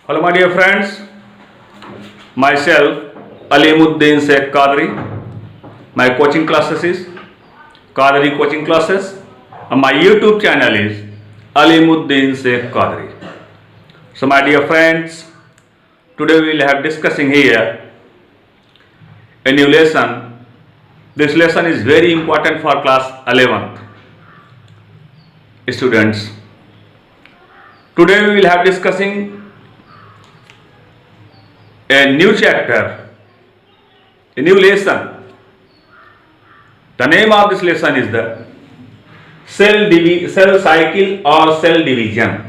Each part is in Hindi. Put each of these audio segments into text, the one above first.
Hello, my dear friends. Myself, Alimuddin Sheikh Qadri. My coaching classes is Qadri Coaching Classes. And my YouTube channel is Alimuddin Sheikh Qadri. So, my dear friends, today we will have discussing here a new lesson. This lesson is very important for class 11th students. Today we will have discussing a new chapter, a new lesson. The name of this lesson is the cell cycle or cell division.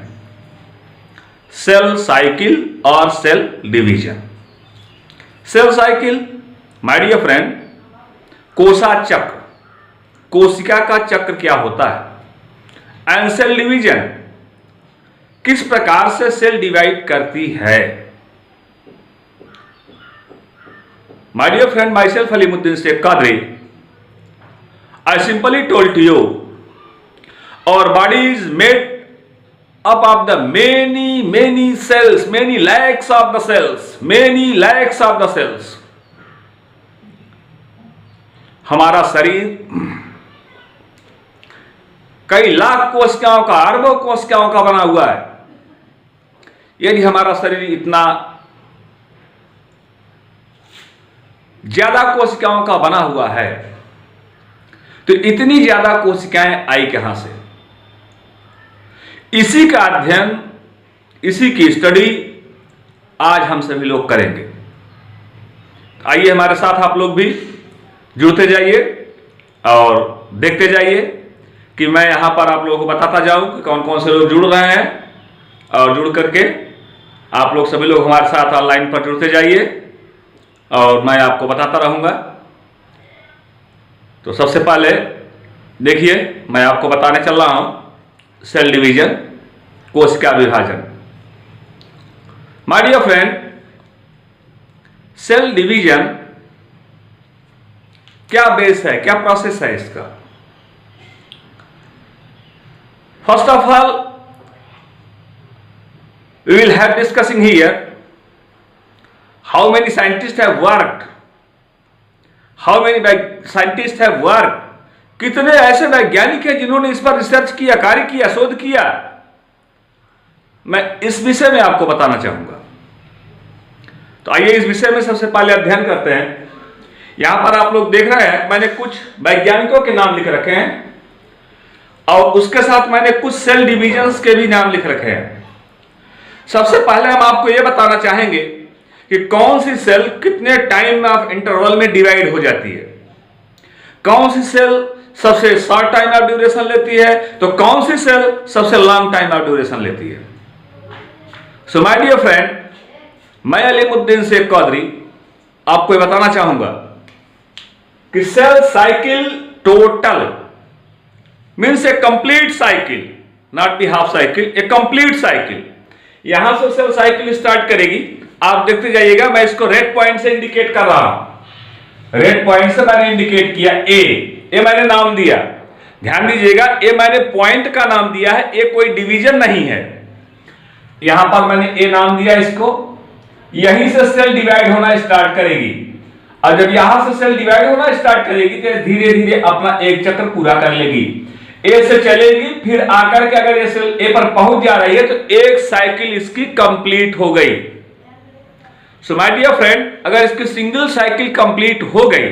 Cell cycle or cell division. Cell cycle, my dear friend, कोशा चक्र, कोशिका का चक्र क्या होता है, एंड सेल डिवीजन किस प्रकार से सेल डिवाइड करती है. My dear friend, myself Alimuddin Sheikh Qadri, I simply told to you, our body is made up of the many cells, many lakhs of the cells. हमारा शरीर कई लाख कोशिकाओं का, अरबों कोशिकाओं का बना हुआ है. यदि हमारा शरीर इतना ज्यादा कोशिकाओं का बना हुआ है तो इतनी ज्यादा कोशिकाएं आई कहां से? इसी का अध्ययन, इसी की स्टडी आज हम सभी लोग करेंगे. आइए हमारे साथ आप लोग भी जुड़ते जाइए और देखते जाइए कि मैं यहां पर आप लोगों को बताता जाऊं कि कौन कौन से लोग जुड़ रहे हैं, और जुड़ करके आप लोग सभी लोग हमारे साथ ऑनलाइन पर जुड़ते जाइए और मैं आपको बताता रहूंगा. तो सबसे पहले देखिए, मैं आपको बताने चल रहा हूं सेल डिवीजन, कोशिका विभाजन. My dear friend, cell division क्या बेस है, क्या प्रोसेस है इसका? First of all we will have discussing here how many scientist have worked, कितने ऐसे वैज्ञानिक हैं जिन्होंने इस पर रिसर्च किया, कार्य किया, शोध किया. मैं इस विषय में आपको बताना चाहूंगा. तो आइए इस विषय में सबसे पहले अध्ययन करते हैं. यहां पर आप लोग देख रहे हैं मैंने कुछ वैज्ञानिकों के नाम लिख रखे हैं और उसके साथ मैंने कुछ सेल डिविजन्स के भी नाम लिख रखे हैं. सबसे पहले हम आपको यह बताना चाहेंगे कि कौन सी सेल कितने टाइम ऑफ इंटरवल में डिवाइड हो जाती है, कौन सी सेल सबसे शॉर्ट टाइम ऑफ ड्यूरेशन लेती है, तो कौन सी सेल सबसे लॉन्ग टाइम ऑफ ड्यूरेशन लेती है. सो माय डियर फ्रेंड, मैं अलीमुद्दीन शेख कौदरी आपको ये बताना चाहूंगा कि cell cycle total means a complete cycle, not the half cycle, a complete cycle. यहां से सेल साइकिल स्टार्ट करेगी. आप देखते जाइएगा, मैं इसको रेड पॉइंट से इंडिकेट कर रहा हूं. रेड पॉइंट से मैंने इंडिकेट किया. ए मैंने नाम दिया. ध्यान दीजिएगा, ए मैंने पॉइंट का नाम दिया है, ए कोई डिवीजन नहीं है. यहां पर मैंने ए नाम दिया इसको. यहीं से सेल डिवाइड होना स्टार्ट करेगी, और जब यहां से सेल डिवाइड होना स्टार्ट करेगी तो धीरे धीरे अपना एक चक्र पूरा कर लेगी. ए से चलेगी, फिर आकर के अगर ये सेल ए पर पहुंच जा रही है तो एक साइकिल इसकी कंप्लीट हो गई. सो माय डियर फ्रेंड, अगर इसकी सिंगल साइकिल कंप्लीट हो गई,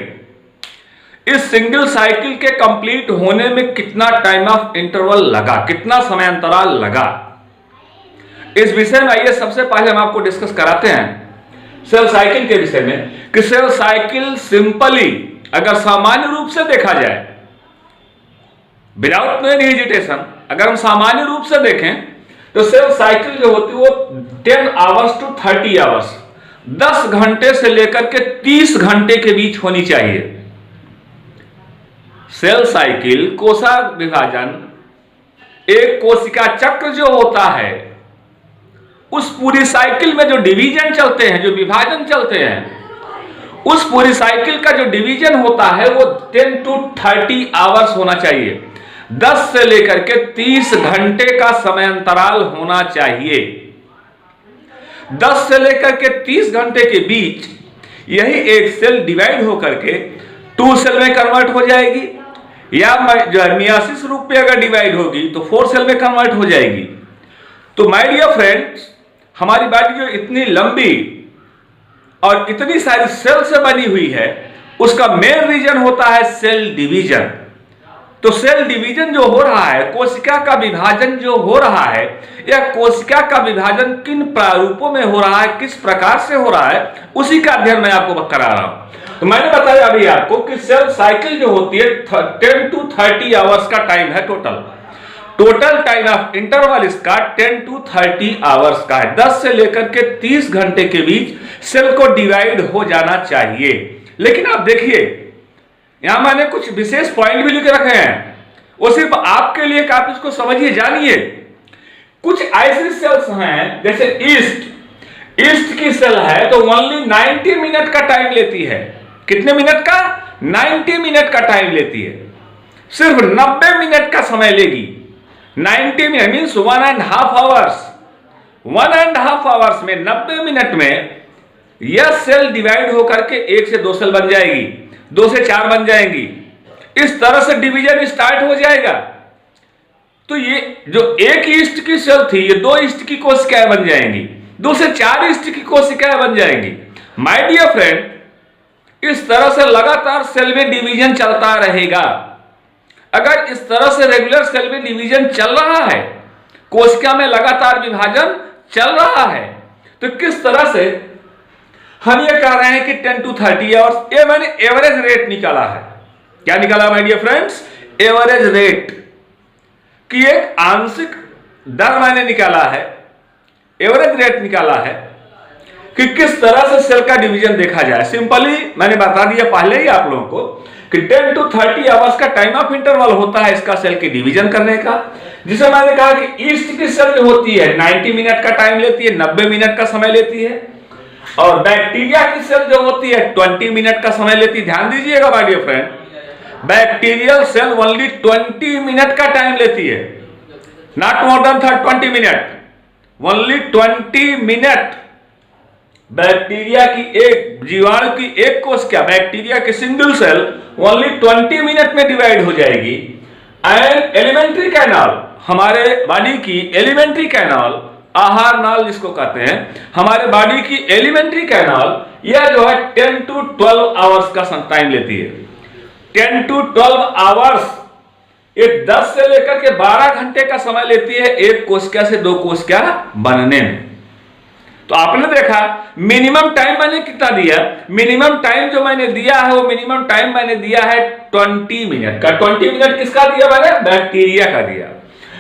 इस सिंगल साइकिल के कंप्लीट होने में कितना टाइम ऑफ इंटरवल लगा, कितना समय अंतराल लगा, इस विषय में आइए सबसे पहले हम आपको डिस्कस कराते हैं सेल साइकिल के विषय में. कि सेल साइकिल सिंपली अगर सामान्य रूप से देखा जाए, विदाउट एनी हेजिटेशन, अगर हम सामान्य रूप से देखें तो सेल साइकिल जो होती है वो 10 आवर्स टू 30 आवर्स, 10 घंटे से लेकर के 30 घंटे के बीच होनी चाहिए. सेल साइकिल, कोशिका विभाजन, एक कोशिका चक्र जो होता है, उस पूरी साइकिल में जो डिवीजन चलते हैं, जो विभाजन चलते हैं, उस पूरी साइकिल का जो डिवीजन होता है वो 10 to 30 आवर्स होना चाहिए. 10 से लेकर के 30 घंटे का समय अंतराल होना चाहिए. 10 से लेकर के 30 घंटे के बीच यही एक सेल डिवाइड होकर के 2 सेल में कन्वर्ट हो जाएगी, या जो है 82 रूप में अगर डिवाइड होगी तो 4 सेल में कन्वर्ट हो जाएगी। तो माय डियर फ्रेंड्स, हमारी बॉडी जो इतनी लंबी और इतनी सारी सेल से बनी हुई है, उसका मेन रीजन होता है सेल डिवीजन। तो सेल डिवीजन जो हो रहा है, कोशिका का विभाजन जो हो रहा है, यह कोशिका का विभाजन किन प्रारूपों में हो रहा है, किस प्रकार से हो रहा है, उसी का अध्ययन मैं आपको करा रहा हूं। तो मैंने बताया अभी आपको कि सेल साइकिल जो होती है 10 to 30 आवर्स का टाइम है टोटल टाइम ऑफ इंटरवल इसका 10 to 30 आवर्स का है। 10 से लेकर के 30 घंटे के बीच सेल को डिवाइड हो जाना चाहिए। लेकिन आप देखिए, यहां मैंने कुछ विशेष पॉइंट भी लिख रखे हैं, वो सिर्फ आपके लिए, आप इसको समझिए, जानिए। कुछ ऐसी सेल्स हैं, जैसे ईस्ट की सेल है तो ओनली 90 मिनट का टाइम लेती है। कितने मिनट का? 90 मिनट का टाइम लेती है, सिर्फ 90 मिनट का समय लेगी। 90 मिनट मीन्स 1.5 आवर्स। 1.5 आवर्स में 90 मिनट में यह सेल डिवाइड होकर के 1 से 2 सेल बन जाएगी, 2 से 4 बन जाएंगी। इस तरह से डिवीजन स्टार्ट हो जाएगा। तो ये जो एक ईस्ट की सेल थी, ये 2 ईस्ट की कोशिकाएं बन जाएंगी, 2 से 4 ईस्ट की कोशिकाएं बन जाएंगी। माय डियर फ्रेंड, इस तरह से लगातार सेल में डिवीजन चलता रहेगा। अगर इस तरह से रेगुलर सेल में डिवीजन चल रहा है, कोशिका में लगातार विभाजन चल रहा है, तो किस तरह से हम ये कह रहे हैं कि 10 to 30 आवर्स। ये मैंने एवरेज रेट निकाला है। क्या निकाला my dear friends? Average rate की एक आंशिक दर मैंने निकाला है, एवरेज रेट निकाला है कि किस तरह से सेल का डिवीजन देखा जाए। सिंपली मैंने बता दिया पहले ही आप लोगों को कि 10 to 30 आवर्स का टाइम ऑफ इंटरवल होता है इसका सेल के डिवीजन करने का, जिसे मैंने कहा कि ईस्ट की सेल जो होती है 90 मिनट का टाइम लेती है, 90 मिनट का समय लेती है, और बैक्टीरिया की सेल जो होती है 20 मिनट का समय लेती है। ध्यान दीजिएगा my dear friend, bacterial cell only 20 minute का टाइम लेती है, not more than 20 minute, only 20 minute. Bacteria की एक जीवाणु की एक कोशिका, बैक्टीरिया की सिंगल सेल ओनली 20 मिनट में डिवाइड हो जाएगी। एंड एलिमेंट्री कैनाल, हमारे बॉडी की एलिमेंट्री कैनाल, आहार नाल जिसको कहते हैं, हमारे बॉडी की एलिमेंट्री कैनाल, यह जो है 10 to 12 आवर्स का टाइम लेती है। 10 to 12 आवर्स, ये 10 से लेकर के 12 घंटे का समय लेती है एक कोशिका से 2 कोशिका बनने में। तो आपने देखा मिनिमम टाइम मैंने कितना दिया, मिनिमम टाइम जो मैंने दिया है वो मिनिमम टाइम मैंने दिया है 20 मिनट का। 20 मिनट किसका दिया मैंने? बैक्टीरिया का दिया।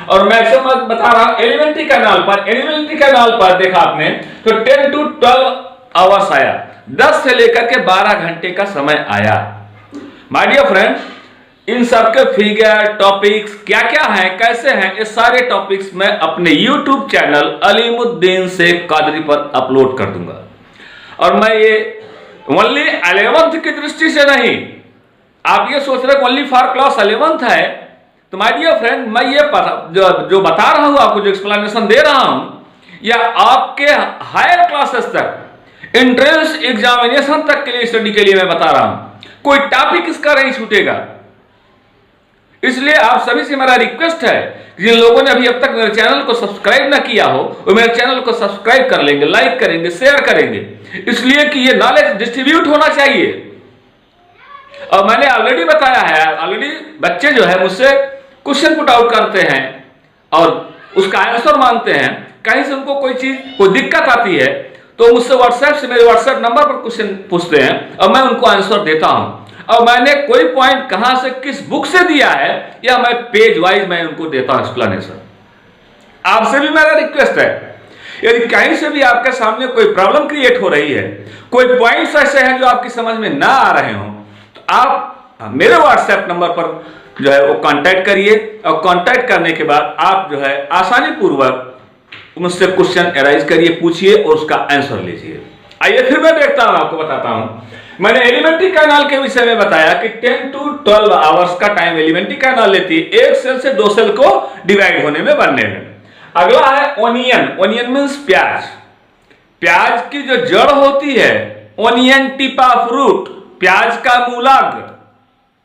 और मैक्सिमम बता रहा हूं एलिमेंट्री कैनाल पर, एलिमेंट्री कैनाल पर देखा आपने तो 10 to 12 आवर्स आया, 10 से लेकर के 12 घंटे का समय आया। माय डियर फ्रेंड, इन सबके फिगर, टॉपिक्स क्या क्या हैं, कैसे हैं, ये सारे टॉपिक्स मैं अपने YouTube चैनल अलीमुद्दीन शेख कादरी पर अपलोड कर दूंगा। और मैं ये ओनली 11th की दृष्टि से नहीं, आप ये सोच रहे ओनली फॉर क्लास 11th है, तो माय डियर फ्रेंड मैं ये जो बता रहा हूं आपको, जो एक्सप्लेनेशन दे रहा हूं, या आपके हायर क्लासेस तक, एंट्रेंस एग्जामिनेशन तक के लिए स्टडी के लिए मैं बता रहा हूं। कोई टॉपिक इसका नहीं छूटेगा। इसलिए आप सभी से मेरा रिक्वेस्ट है, जिन लोगों ने अभी अब तक मेरे चैनल को सब्सक्राइब ना किया हो, वो मेरे चैनल को सब्सक्राइब कर लेंगे, लाइक करेंगे, शेयर करेंगे, इसलिए कि ये नॉलेज डिस्ट्रीब्यूट होना चाहिए। और मैंने ऑलरेडी बताया है, ऑलरेडी बच्चे जो है मुझसे क्वेश्चन पुट आउट करते हैं और उसका आंसर मांगते हैं। कहीं से उनको कोई चीज, कोई दिक्कत आती है तो मुझसे व्हाट्सएप से, मेरे व्हाट्सएप नंबर पर क्वेश्चन पूछते हैं और मैं उनको आंसर देता हूं। और मैंने कोई पॉइंट कहां से, किस बुक से दिया है, या मैं पेज वाइज मैं उनको देता हूं एक्सप्लेनेशन। आपसे भी मेरा रिक्वेस्ट है, यदि कहीं से भी आपके सामने कोई प्रॉब्लम क्रिएट हो रही है, कोई पॉइंट्स ऐसे हैं जो आपकी समझ में ना आ रहे हो, तो आप मेरे व्हाट्सएप नंबर पर जो है वो कांटेक्ट करिए। और कांटेक्ट करने के बाद आप जो है आसानी पूर्वक मुझसे क्वेश्चन एराइज करिए, पूछिए और उसका आंसर लीजिए। आइए फिर मैं देखता हूं, आपको बताता हूं। मैंने एलिमेंट्री कैनाल के विषय में बताया कि 10 to 12 आवर्स का टाइम एलिमेंट्री कैनाल लेती है एक सेल से 2 सेल को डिवाइड होने में, बनने में। अगला है ओनियन। ओनियन मीन्स प्याज। प्याज की जो जड़ होती है, ओनियन टिप ऑफ रूट, प्याज का मूलाग्र,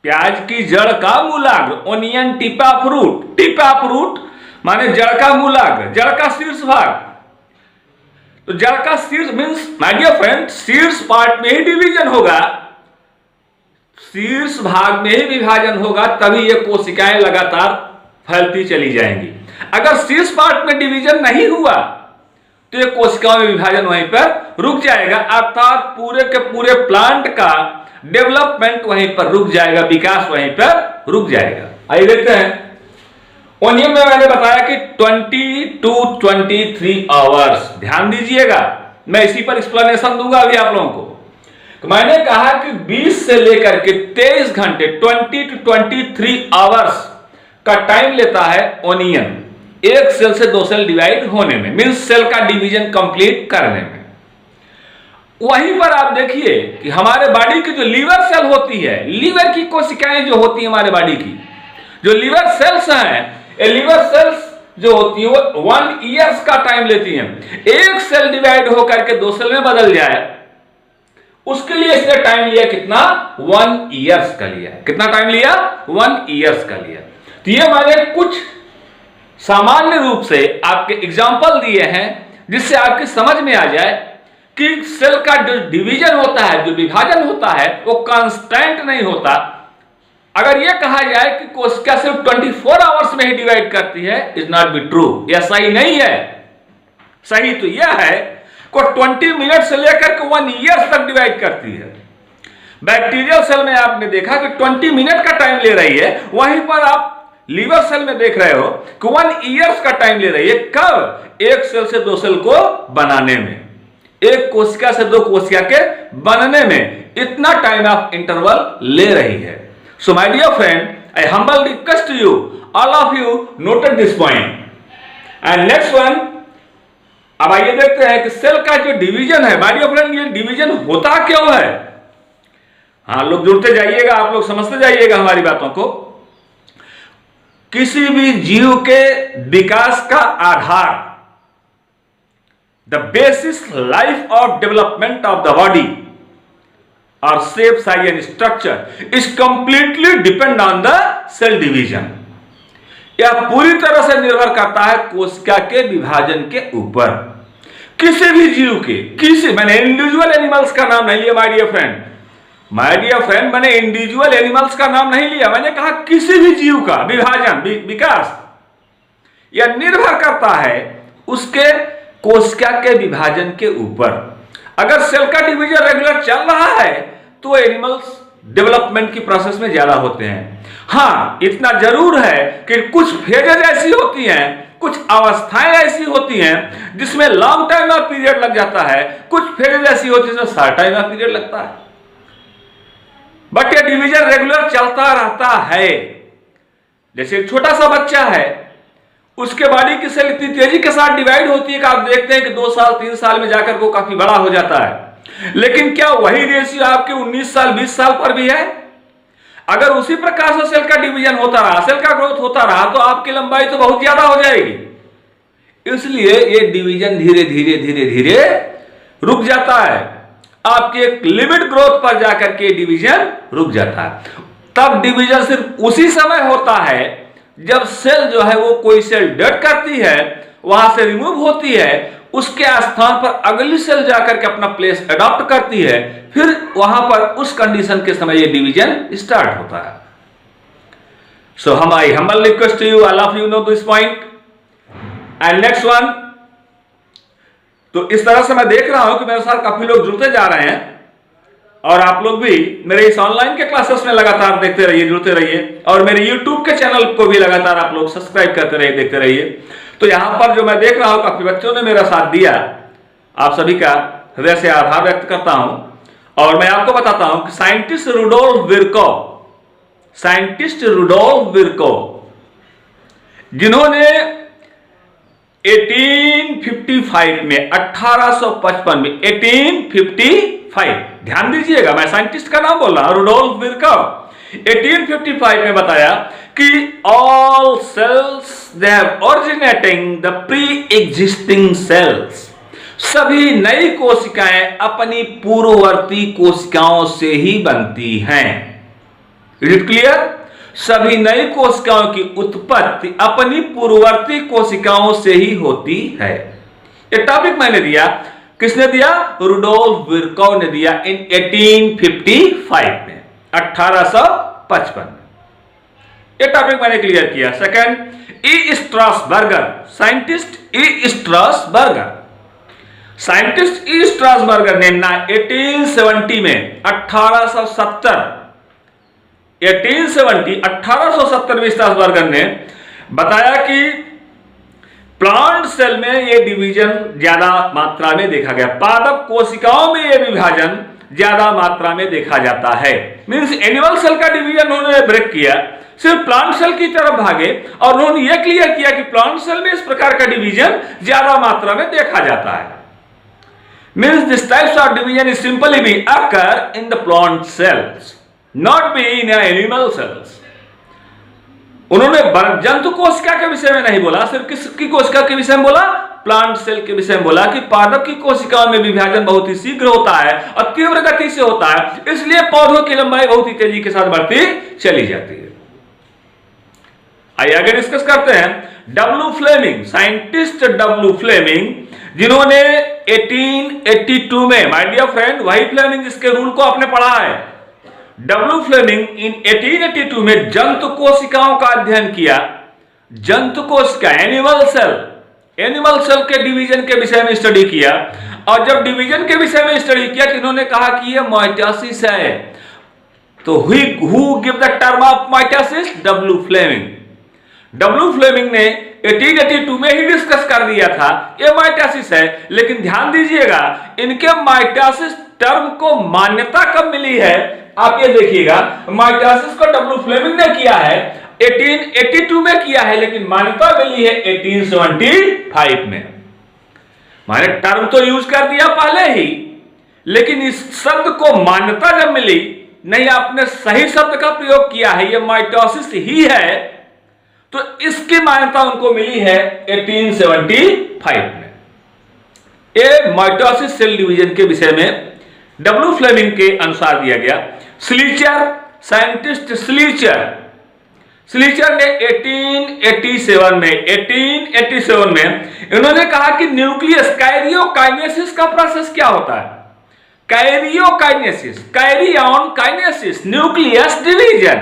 प्याज की जड़ का मूलाग्र, onion tip of root, tip of root माने जड़ का मूलाग्र, जड़ का शीर्ष भाग। तो जड़ का शीर्ष मीन्स माय डियर फ्रेंड, शीर्ष पार्ट में ही डिवीजन होगा, शीर्ष भाग में ही विभाजन होगा, तभी ये कोशिकाएं लगातार फैलती चली जाएंगी। अगर शीर्ष पार्ट में डिवीजन नहीं हुआ तो ये कोशिकाओं में विभाजन वहीं पर रुक जाएगा, अर्थात पूरे के पूरे प्लांट का डेवलपमेंट वहीं पर रुक जाएगा, विकास वहीं पर रुक जाएगा। आइए देखते हैं। ओनियन में मैंने बताया कि 20 to 23 आवर्स, ध्यान दीजिएगा, मैं इसी पर एक्सप्लेनेशन दूंगा अभी आप लोगों को। तो मैंने कहा कि 20 से लेकर के 23 घंटे 20 to 23 आवर्स का टाइम लेता है ओनियन एक सेल से दो सेल डिवाइड होने में, मींस सेल का डिवीजन कंप्लीट करने में। वहीं पर आप देखिए कि हमारे बॉडी की जो लीवर सेल होती है, लीवर की कोशिकाएं जो होती है हमारे बॉडी की, जो लीवर सेल्स हैं, ये लीवर सेल्स जो होती है वो 1 ईयर्स का टाइम लेती हैं। एक सेल डिवाइड होकर के दो सेल में बदल जाए, उसके लिए इसने टाइम लिया कितना? 1 ईयर्स का लिया। कितना टाइम लिया? 1 ईयर्स का लिया। तो ये मैंने कुछ सामान्य रूप से आपके एग्जाम्पल दिए हैं जिससे आपकी समझ में आ जाए कि सेल का जो डिवीजन होता है, जो विभाजन होता है, वो कांस्टेंट नहीं होता। अगर यह कहा जाए कि कोशिका सिर्फ 24 आवर्स में ही डिवाइड करती है, इज नॉट बी ट्रू, यह सही नहीं है। सही तो यह है को 20 मिनट से लेकर के 1 ईयर तक डिवाइड करती है। बैक्टीरियल सेल में आपने देखा कि 20 मिनट का टाइम ले रही है, वहीं पर आप लीवर सेल में देख रहे हो कि 1 ईयर्स का टाइम ले रही है। कब? एक सेल से दो सेल को बनाने में, एक कोशिका से दो कोशिका के बनने में इतना टाइम ऑफ इंटरवल ले रही है। So my dear friend, I humble request to you, all of you noted this point. And next one, अब आइए देखते हैं कि सेल का जो डिवीजन है, माय डियर फ्रेंड, ये डिवीजन होता क्यों है? हाँ, लोग जुड़ते जाइएगा, आप लोग समझते जाइएगा हमारी बातों को। किसी भी जीव के विकास का आधार, the basis life of development of the body और shape, size and structure is completely depend on the cell division. यह पूरी तरह से निर्भर करता है कोशिका के विभाजन के ऊपर। किसी भी जीव के, किसी, मैंने इंडिविजुअल एनिमल्स का नाम नहीं लिया my dear friend, my dear friend, मैंने इंडिविजुअल एनिमल्स का नाम नहीं लिया, मैंने कहा किसी भी जीव का विभाजन, विकास, यह निर्भर करता है उसके कोशिका के विभाजन के ऊपर। अगर सेल का डिवीजन रेगुलर चल रहा है तो एनिमल्स डेवलपमेंट की प्रोसेस में ज्यादा होते हैं। हां, इतना जरूर है कि कुछ फेजेज ऐसी होती हैं, कुछ अवस्थाएं ऐसी होती हैं जिसमें लॉन्ग टाइम ऑफ पीरियड लग जाता है, कुछ फेजेज ऐसी होती है जिसमें शॉर्ट टाइम ऑफ पीरियड लगता है, बट ये डिवीजन रेगुलर चलता रहता है। जैसे एक छोटा सा बच्चा है, उसके बॉडी की सेल इतनी तेजी के साथ डिवाइड होती है कि आप देखते हैं कि 2 साल 3 साल में जाकर वो काफी बड़ा हो जाता है। लेकिन क्या वही रेशियो आपके 19 साल 20 साल पर भी है? अगर उसी प्रकार से सेल का डिवीजन होता रहा, सेल का ग्रोथ होता रहा, तो आपकी लंबाई तो बहुत ज्यादा हो जाएगी। इसलिए ये डिवीजन धीरे धीरे धीरे धीरे रुक जाता है, आपके एक लिमिट ग्रोथ पर जाकर के डिवीजन रुक जाता है। तब डिवीजन सिर्फ उसी समय होता है जब सेल जो है वो कोई सेल डेड करती है, वहां से रिमूव होती है, उसके स्थान पर अगली सेल जाकर के अपना प्लेस अडॉप्ट करती है, फिर वहां पर उस कंडीशन के समय ये डिवीजन स्टार्ट होता है। So I humble request to you, all of you know this point. And next one, तो इस तरह से मैं देख रहा हूं कि मेरे साथ काफी लोग जुड़ते जा रहे हैं, और आप लोग भी मेरे इस ऑनलाइन के क्लासेस में लगातार देखते रहिए, जुड़ते रहिए, और मेरे YouTube के चैनल को भी लगातार आप लोग सब्सक्राइब करते रहिए, देखते रहिए। तो यहां पर जो मैं देख रहा हूं, काफी बच्चों ने मेरा साथ दिया, आप सभी का हृदय से आभार व्यक्त करता हूं। और मैं आपको बताता हूं कि साइंटिस्ट रुडोल्फ विर्को, जिन्होंने 1855 में, 1855 में, 1855, ध्यान दीजिएगा, मैं साइंटिस्ट का नाम बोल रहा हूं, रुडोल्फ विर्को, 1855 में बताया कि all cells they have originating the pre existing cells. सभी नई कोशिकाएं अपनी पूर्ववर्ती कोशिकाओं से ही बनती हैं। Is it clear? सभी नई कोशिकाओं की उत्पत्ति अपनी पूर्ववर्ती कोशिकाओं से ही होती है। ये टॉपिक मैंने दिया, किसने दिया? रुडोल्फ विर्कोव ने दिया इन 1855 में, 1855 में। ये टॉपिक मैंने क्लियर किया। सेकंड, ई स्ट्रासबर्गर, साइंटिस्ट ई स्ट्रासबर्गर। साइंटिस्ट ई स्ट्रासबर्गर ने 1870 में 1870 में स्ट्रासबर्गर ने बताया कि प्लांट सेल में यह डिवीजन ज्यादा मात्रा में देखा गया, पादप कोशिकाओं में यह विभाजन ज्यादा मात्रा में देखा जाता है। मींस एनिमल सेल का डिवीजन उन्होंने ब्रेक किया, सिर्फ प्लांट सेल की तरफ भागे और उन्होंने यह क्लियर किया कि प्लांट सेल में इस प्रकार का डिवीजन ज्यादा मात्रा में देखा जाता है। Means this types of division is simply be occur in the plant cells, not be in animal cells. उन्होंने जंतु कोशिका के विषय में नहीं बोला, सिर्फ किसकी कोशिका के विषय में बोला? प्लांट सेल के विषय में बोला कि पादप की कोशिकाओं में विभाजन बहुत ही शीघ्र होता है और तीव्र गति से होता है, इसलिए पौधों की लंबाई बहुत ही तेजी के साथ बढ़ती चली जाती है। आइए आगे डिस्कस करते हैं। W Flemming, scientist W Flemming, जिन्होंने 1882 में, माय डियर फ्रेंड, वही फ्लेमिंग जिसके रूल को आपने पढ़ा है। डब्ल्यू फ्लेमिंग इन 1882 में जंतु कोशिकाओं का अध्ययन किया। जंतु कोशिका, एनिमल सेल के डिवीजन के विषय में स्टडी किया, और जब डिवीजन के विषय में स्टडी किया कि इन्होंने कहा कि यह माइटोसिस है, तो who give the term of mitosis? W Flemming. W Flemming ने 1882 में ही डिस्कस कर दिया था यह माइटोसिस है, लेकिन ध्यान दीजिएगा इनके माइटोसिस टर्म को मान्यता कब मिली है? आप ये देखिएगा, माइटोसिस को डब्ल्यू फ्लेमिंग ने किया है 1882 में किया है, लेकिन मान्यता मिली है 1875 में। माने टर्म तो यूज कर दिया पहले ही, लेकिन इस शब्द को मान्यता जब मिली, नहीं आपने सही शब्द का प्रयोग किया है, यह माइटोसिस ही है, तो इसकी मान्यता उनको मिली है 1875 में। ये माइटोसिस सेल डिवीजन के विषय में डब्ल्यू फ्लेमिंग के अनुसार दिया गया। स्लीचर, साइंटिस्ट स्लीचर ने 1887 में इन्होंने कहा कि न्यूक्लियस कैरियोकाइनेसिस का प्रोसेस क्या होता है? Karyokinesis, karyon kinesis, nucleus division,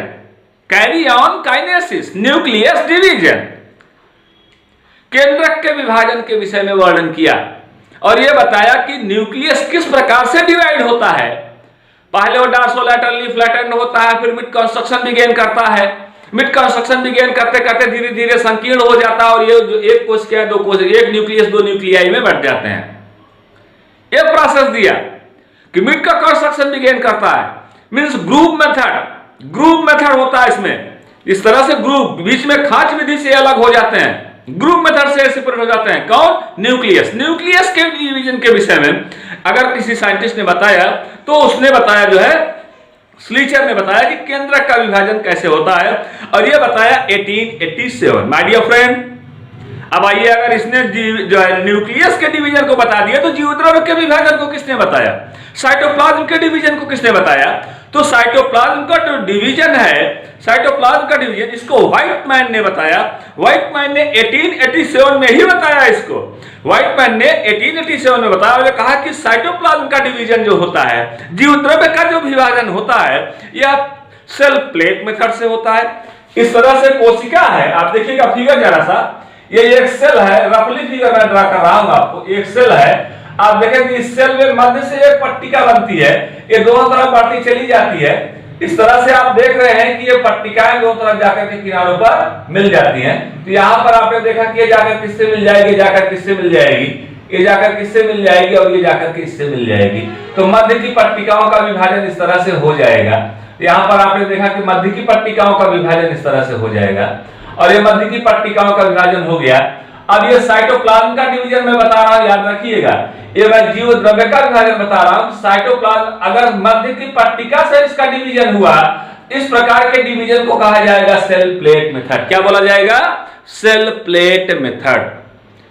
karyon kinesis, nucleus division, केंद्रक के विभाजन के विषय में वर्णन किया और यह बताया कि न्यूक्लियस किस प्रकार से डिवाइड होता है। पहले वो डॉर्सोलैटरली फ्लैटेंड होता है, फिर मिड कंस्ट्रक्शन बिगेन करता है, मिड कंस्ट्रक्शन बिगेन करते करते धीरे धीरे संकीर्ण हो जाता है और ये जो एक कोशिका दो कोशिका, एक न्यूक्लियस दो न्यूक्लियाई में बढ़ जाते हैं। ये प्रोसेस दिया कि मिड का कंस्ट्रक्शन बिगेन करता है, मींस ग्रुप मेथड होता है इसमें। इस तरह से ग्रुप बीच में खांच विधि से अलग हो जाते हैं, ग्रुप मेथड से सेपरेट हो जाते हैं। कौन? न्यूक्लियस के डिवीजन के विषय में अगर किसी साइंटिस्ट ने बताया तो उसने बताया जो है स्लीचर ने बताया कि केंद्रक का विभाजन कैसे होता है, और यह बताया 1887। माय डियर फ्रेंड, अब आइए, अगर इसने जो है न्यूक्लियस के डिवीजन को बता दिया तो जीवद्रव्य के विभाजन को किसने बताया? साइटोप्लाज्म के डिवीजन को किसने बताया? तो साइटोप्लाज्म का जो डिवीजन है, साइटोप्लाज्म का डिवीजन, इसको व्हाइटमैन ने बताया। व्हाइटमैन ने 1887 में ही बताया इसको। व्हाइटमैन ने 1887 में बताया और कहा कि साइटोप्लाज्म का डिवीजन जो होता है, जीवद्रव्य का जो विभाजन होता है, यह सेल प्लेट मेथड से होता है। इस तरह से कोशिका है, आप देखिएगा फिगर जरा सा, ये एक सेल है, रफली फिगर मैं ड्रा कर रहा हूं आपको। एक सेल है, आप देखें कि इस सेल में मध्य से एक पट्टिका बनती है, ये दोनों तरफ बढ़ती चली जाती है। इस तरह से आप देख रहे हैं कि ये पट्टिकाएं दोनों तरफ जाकर के किनारों पर मिल जाती हैं। तो यहां पर आपने देखा कि ये जाकर किससे मिल जाएगी, जाकर किससे मिल जाएगी, ये जाकर किससे मिल जाएगी और ये जाकर किससे मिल जाएगी। तो मध्य की पट्टिकाओं का विभाजन इस तरह से हो जाएगा। यहां पर आपने देखा कि मध्य की पट्टिकाओं का विभाजन इस तरह से हो जाएगा और ये मध्य की पट्टिकाओं का विभाजन हो गया। अब ये साइटोप्लाज्म का डिवीजन मैं बता रहा हूं, याद रखिएगा, ये मैं जीवद्रव्य का विभाजन बता रहा हूं। साइटोप्लाज्म, अगर मध्य की पट्टिका से इसका डिवीजन हुआ, इस प्रकार के डिवीजन को कहा जाएगा सेल प्लेट मेथड। क्या बोला जाएगा? Cell plate method.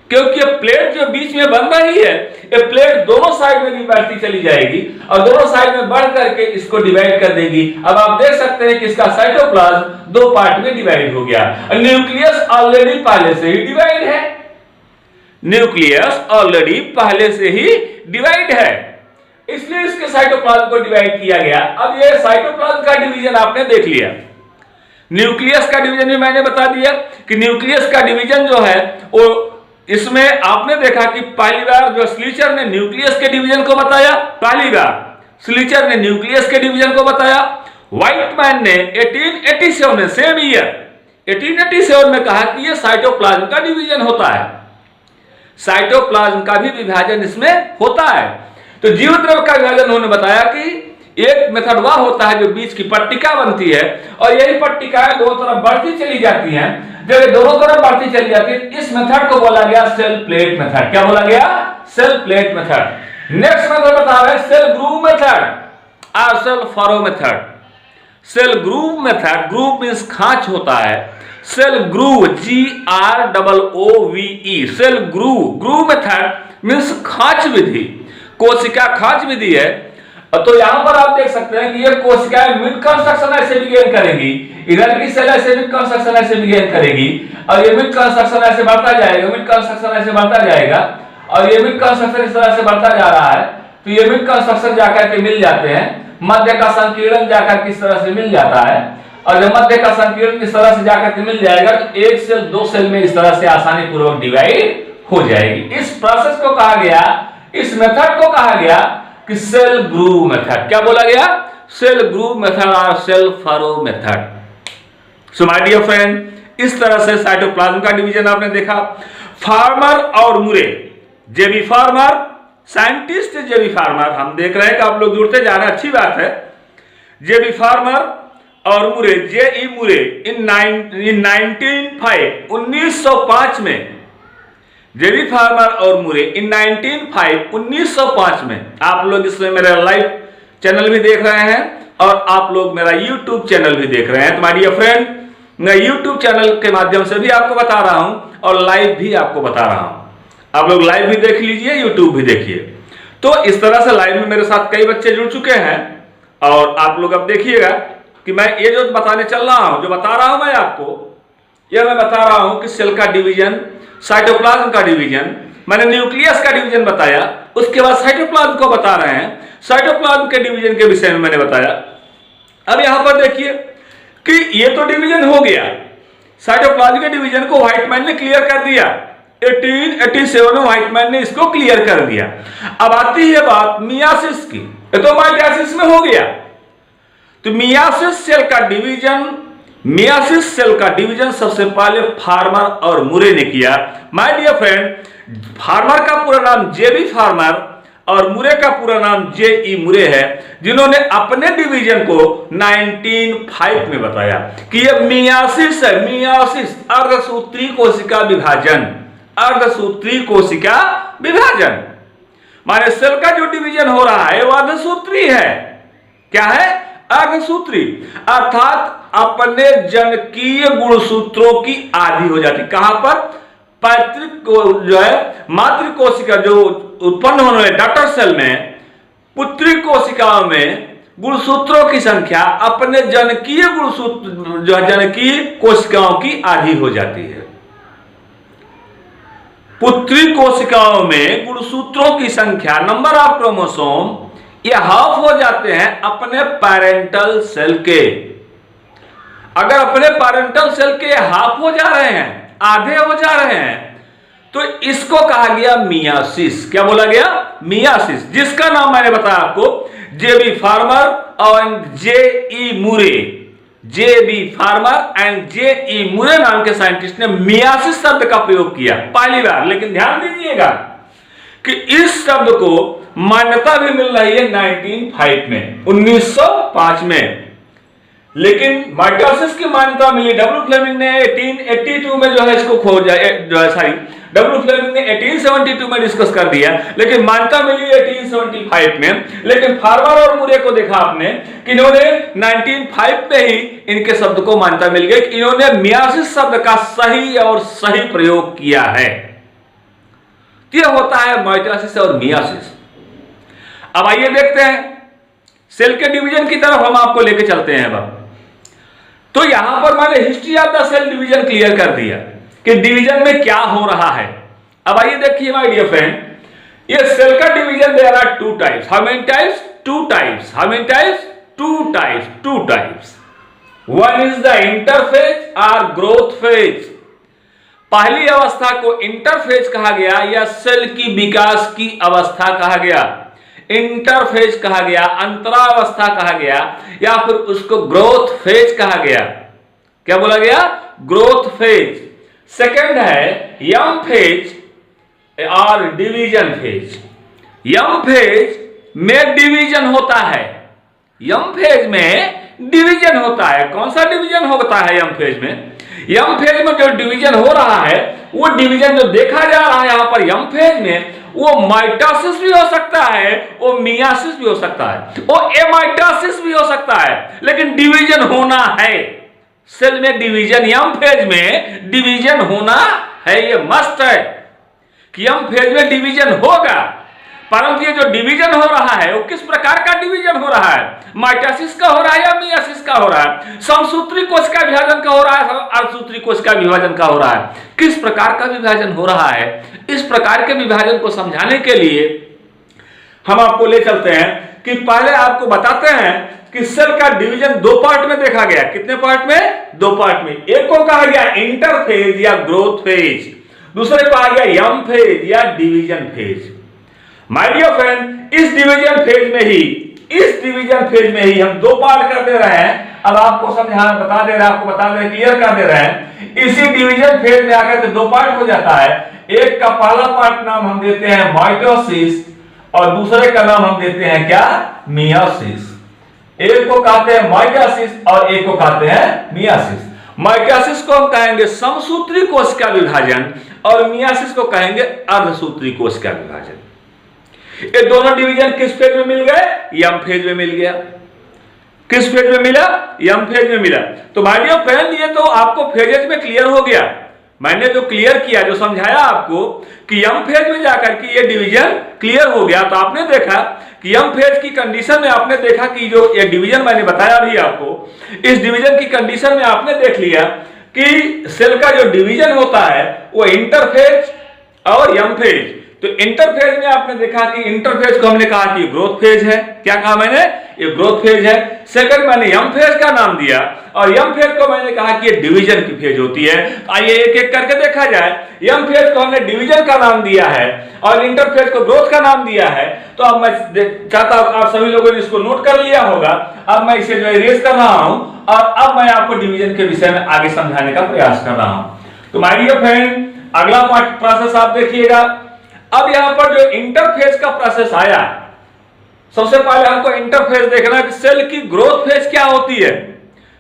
क्योंकि ये प्लेट जो बीच में बन रही है, ये प्लेट दोनों साइड में भी बढ़ती चली जाएगी और दोनों साइड में बढ़ करके इसको डिवाइड कर देगी। अब आप देख सकते हैं कि इसका साइटोप्लाज्म दो पार्ट में डिवाइड हो गया। न्यूक्लियस ऑलरेडी पहले से ही डिवाइड है, न्यूक्लियस ऑलरेडी पहले से ही डिवाइड है, इसलिए इसके साइटोप्लाज्म को डिवाइड किया गया। अब ये साइटोप्लाज्म का डिवीजन आपने देख लिया, न्यूक्लियस का डिवीजन भी मैंने बता दिया कि न्यूक्लियस का डिवीजन जो है वो, इसमें आपने देखा कि पहली बार जो स्लीचर ने न्यूक्लियस के डिवीजन को बताया, पहली बार स्लीचर ने न्यूक्लियस के डिवीजन को बताया। व्हाइटमैन ने 1887 में, सेम ईयर 1887 में कहा कि यह साइटोप्लाज्म का डिवीजन होता है, साइटोप्लाज्म का भी विभाजन इसमें होता है। तो जीवद्रव्य का विभाजन उन्होंने बताया कि एक मेथड वह होता है जो बीच की पट्टिका बनती है और यही पट्टिकाएं दोनों तरफ बढ़ती चली जाती हैं। जब ये दोनों तरफ बढ़ती चली जाती है, इस मेथड को बोला गया सेल प्लेट मेथड। क्या बोला गया? Cell plate method. Next method बता रहे हैं सेल ग्रूव मेथड और cell furrow method. Cell groove method, groove means खांच होता है, cell groove GROOVE, cell groove, groove method means खांच विधि, कोशिका खांच विधि है। तो यहां पर आप देख सकते हैं कि ये कोशिकाएं मिड कंस्ट्रक्शन ऐसे बिगिन करेंगी, इधर की सेल ऐसे मिड कंस्ट्रक्शन ऐसे बिगिन करेगी और ये मिड कंस्ट्रक्शन ऐसे बढ़ता जाएगा, मिड कंस्ट्रक्शन ऐसे बढ़ता जाएगा और ये मिड कंस्ट्रक्शन इस तरह से बढ़ता जा रहा है। तो ये मिड कंस्ट्रक्शन जाकर के मिल जाते हैं, मध्य का संकीर्ण जाकर किस तरह से मिल जाता है और जब मध्य का संकीर्ण इस तरह से जाकर के मिल जाएगा तो एक सेल दो सेल में इस तरह से आसानी पूर्वक डिवाइड हो जाएगी। इस प्रोसेस को कहा गया, इस मेथड को कहा गया कि सेल ग्रूव मेथड। क्या बोला गया? सेल ग्रूव मेथड और cell furrow method. So my dear friend, इस तरह से साइटोप्लाज्म का डिवीजन आपने देखा। फार्मर और मुरे, जेबी फार्मर, साइंटिस्ट जेबी फार्मर, हम देख रहे हैं कि आप लोग जुड़ते जा रहे हैं, अच्छी बात है। जेबी फार्मर और मुरे, J.E. मुरे इन 1905 में, जेबी फार्मर और मुरे इन 1905 में, आप लोग इसमें मेरा लाइव चैनल भी देख रहे हैं और आप लोग मेरा यूट्यूब चैनल भी देख रहे हैं। तो माय डियर फ्रेंड, मैं यूट्यूब चैनल के माध्यम से भी आपको बता रहा हूं और लाइव भी आपको बता रहा हूं। आप लोग लाइव भी देख लीजिए, यूट्यूब भी देखिए। तो इस तरह से लाइव में मेरे साथ कई बच्चे जुड़ चुके हैं और आप लोग अब देखिएगा कि मैं ये जो बताने चल रहा हूं, जो बता रहा हूं मैं आपको, यह मैं बता रहा हूं कि सेल का डिवीजन, साइटोप्लाज्म का डिवीजन, मैंने न्यूक्लियस का डिवीजन बताया, उसके बाद साइटोप्लाज्म को बता रहे हैं, साइटोप्लाज्म के डिवीजन के विषय में मैंने बताया। अब यहां पर देखिए कि ये तो डिवीजन हो गया, साइटोप्लाज्म के डिवीजन को व्हाइटमैन ने क्लियर कर दिया, 1887 में व्हाइटमैन ने इसको क्लियर कर दिया। अब आती है बात मियासिस की, ये तो माइटोसिस में हो गया। तो मियासिस सेल का डिवीजन, मियासिस सेल का डिवीजन सबसे पहले फार्मर और मुरे ने किया। माय डियर फ्रेंड, फार्मर का पूरा नाम जेबी फार्मर और मुरे का पूरा नाम J.E. मुरे है, जिन्होंने अपने डिवीजन को 1905 में बताया कि यह मियासिस है। मियासिस अर्धसूत्री कोशिका विभाजन, अर्धसूत्री कोशिका विभाजन, माने सेल का जो डिवीजन हो रहा है वह अर्धसूत्री है। क्या है? अर्धसूत्री, अर्थात अपने जनकीय गुणसूत्रों की आदि हो जाती। कहां पर? पैतृक को जो है मातृ कोशिका जो उत्पन्न होने वाले डॉटर सेल में, पुत्री कोशिकाओं में गुणसूत्रों की संख्या अपने जनकीय गुणसूत्र जो जनकीय कोशिकाओं की आधी हो जाती है। पुत्री कोशिकाओं में गुणसूत्रों की संख्या, नंबर ऑफ क्रोमोसोम, ये हाफ हो जाते हैं अपने पैरेंटल सेल के। अगर अपने पैरेंटल सेल के हाफ हो जा रहे हैं, आधे हो जा रहे हैं, तो इसको कहा गया मियासिस। क्या बोला गया? मियासिस, जिसका नाम मैंने बताया आपको, जेबी फार्मर और J.E. मुरे, जेबी फार्मर एंड J.E. मुरे नाम के साइंटिस्ट ने मियासिस शब्द का प्रयोग किया पहली बार। लेकिन ध्यान दीजिएगा कि इस शब्द को मान्यता भी मिल रही है 1905 में, लेकिन माइटोसिस की मान्यता मिली डब्ल्यू फ्लेमिंग ने 1882 में जो है इसको खोजा, जो है सॉरी डब्ल्यू फ्लेमिंग ने 1872 में डिस्कस कर दिया, लेकिन मान्यता मिली 1875 में। लेकिन फार्मर और मुरे को देखा आपने कि इन्होंने 1905 में ही इनके शब्द को मान्यता मिल गई कि इन्होंने मियासिस शब्द का सही और सही प्रयोग किया है। तो यह होता है माइटोसिस और मियोसिस। अब आइए देखते हैं सेल के डिवीजन की तरफ हम आपको लेके चलते हैं। अब तो यहां पर मैंने history of the cell division clear कर दिया कि डिवीजन में क्या हो रहा है। अब आइए देखिए माय डियर फ्रेंड, ये सेल का division there are two types. How many types? Two types. How many types? Two types. One is the interphase और ग्रोथ फेज। पहली अवस्था को इंटरफेज कहा गया या सेल की विकास की अवस्था कहा गया, इंटरफेज कहा गया, अंतरावस्था कहा गया, या फिर उसको ग्रोथ फेज कहा गया। क्या बोला गया? Growth phase. सेकंड है यम फेज और डिवीजन फेज। यम फेज में डिवीजन होता है, यम फेज में डिवीजन होता है। कौन सा डिवीजन होता है यम फेज में? यम फेज में जो डिवीजन हो रहा है, वो डिवीजन जो देखा जा रहा है यहां पर यम फेज में, वो माइटोसिस भी हो सकता है, वो मियोसिस भी हो सकता है, वो एमाइटोसिस भी हो सकता है, लेकिन डिवीजन होना है। सेल में डिवीजन, यम फेज में डिवीजन होना है, ये मस्ट है कि यम फेज में डिवीजन होगा। परंतु ये जो डिवीजन हो रहा है वो किस प्रकार का डिवीजन हो रहा है? माइटोसिस का हो रहा है या मियोसिस का हो रहा है? समसूत्री कोश का विभाजन का हो रहा है, अर्धसूत्री कोश का विभाजन का हो रहा है? किस प्रकार का विभाजन हो रहा है? इस प्रकार के विभाजन को समझाने के लिए हम आपको ले चलते हैं कि पहले आपको बताते हैं कि सेल का डिवीजन दो पार्ट में देखा गया। कितने पार्ट में? दो पार्ट में। एक को कहा गया इंटरफेज या ग्रोथ फेज, दूसरे को कहा गया यम फेज या division phase. My dear friend, इस डिवीजन फेज में ही हम दो पार्ट कर दे रहे हैं। अब आपको समझाना बता दे रहे हैं, क्लियर कर दे रहे हैं। इसी डिवीजन फेज में आकर के दो पार्ट हो जाता है। एक का पहला पार्ट नाम हम देते हैं माइटोसिस और दूसरे का नाम हम देते हैं क्या? मियोसिस। एक को कहते हैं माइटोसिस और एक को कहते हैं मियोसिस। माइटोसिस को हम कहेंगे समसूत्री कोश का विभाजन और मियोसिस को कहेंगे अर्धसूत्री कोश का विभाजन। ये दोनों डिवीजन किस फेज में मिल गए? यम फेज में मिल गया। किस फेज में मिला? यम फेज में मिला। तो माय डियर फ्रेंड, ये तो आपको फेजेज में क्लियर हो गया। मैंने जो क्लियर किया, जो समझाया आपको कि यम फेज में जाकर के ये डिवीजन क्लियर हो गया, तो आपने देखा कि यम फेज की कंडीशन में आपने देखा कि जो ये डिवीजन मैंने बताया भी आपको, इस डिवीजन की कंडीशन में आपने देख लिया कि सेल का जो डिवीजन होता है वो इंटरफेज और यम फेज। तो इंटरफेज में आपने देखा कि इंटरफेज को हमने कहा कि ग्रोथ फेज है। क्या कहा मैंने? ये ग्रोथ फेज है। सेकंड मैंने यम फेज का नाम दिया और यम फेज को मैंने कहा कि ये डिवीजन की फेज होती है। आइए एक एक करके देखा जाए। यम फेज को हमने डिवीजन का नाम दिया है और इंटरफेज को ग्रोथ का नाम दिया है। तो अब मैं चाहता हूं आप सभी लोगों ने इसको नोट कर लिया होगा। अब मैं इसे जो इरेज कर रहा हूं और अब मैं आपको डिवीजन के विषय में आगे समझाने का प्रयास कर रहा हूं। तो माय डियर फ्रेंड, अगला पार्ट प्रोसेस आप देखिएगा। अब यहां पर जो इंटरफेज का प्रोसेस आया, सबसे पहले हमको इंटरफेज देखना है कि सेल की ग्रोथ फेज क्या होती है,